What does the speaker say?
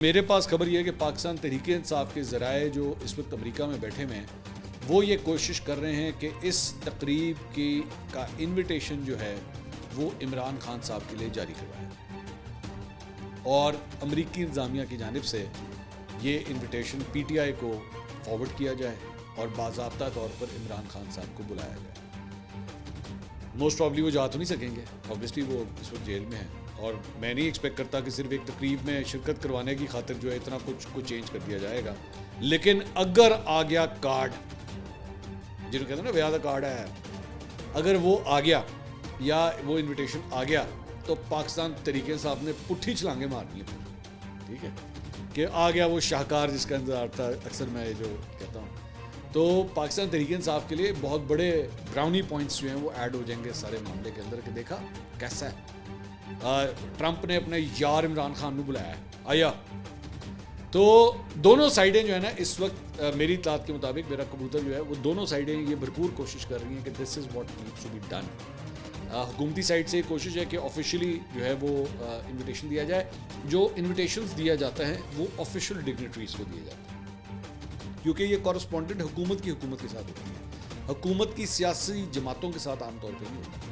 میرے پاس خبر یہ ہے کہ پاکستان تحریک انصاف کے ذرائع جو اس وقت امریکہ میں بیٹھے ہوئے ہیں وہ یہ کوشش کر رہے ہیں کہ اس تقریب کا انویٹیشن جو ہے وہ عمران خان صاحب کے لیے جاری کروائے اور امریکی انتظامیہ کی جانب سے یہ انویٹیشن پی ٹی آئی کو فارورڈ کیا جائے اور باضابطہ طور پر عمران خان صاحب کو بلایا جائے۔ موسٹ پرابلی وہ جا تو نہیں سکیں گے، اوبویسلی وہ اس وقت جیل میں ہیں، اور میں نہیں ایکسپیکٹ کرتا کہ صرف ایک تقریب میں شرکت کروانے کی خاطر جو ہے اتنا کچھ چینج کر دیا جائے گا۔ لیکن اگر آ گیا کارڈ، جنہوں کہتے ہیں نا ویادہ کارڈ ہے، اگر وہ آ گیا یا وہ انویٹیشن آ گیا تو پاکستان تحریک انصاف نے پٹھی چھلانگیں مارنی ہیں، ٹھیک ہے، کہ آ گیا وہ شاہکار جس کا انتظار تھا، اکثر میں جو کہتا ہوں۔ تو پاکستان تحریک انصاف کے لیے بہت بڑے براؤنی پوائنٹس جو ہیں وہ ایڈ ہو جائیں گے سارے معاملے کے اندر، کہ دیکھا کیسا ہے، ٹرمپ نے اپنے یار عمران خان کو بلایا ہے، آیا۔ تو دونوں سائڈیں جو ہے نا اس وقت میری اطلاعات کے مطابق، میرا کبوتر جو ہے وہ دونوں سائڈیں یہ بھرپور کوشش کر رہی ہیں کہ this is what needs to be done. حکومتی سائڈ سے کوشش ہے کہ آفیشلی جو ہے وہ انویٹیشن دیا جائے، جو انویٹیشنز دیا جاتا ہے وہ آفیشیل ڈگنیٹریز کو دیا جاتا ہے، کیونکہ یہ کورسپونڈنٹ حکومت کے ساتھ ہوتی ہے، حکومت کی سیاسی جماعتوں کے ساتھ عام طور پہ نہیں ہوتا۔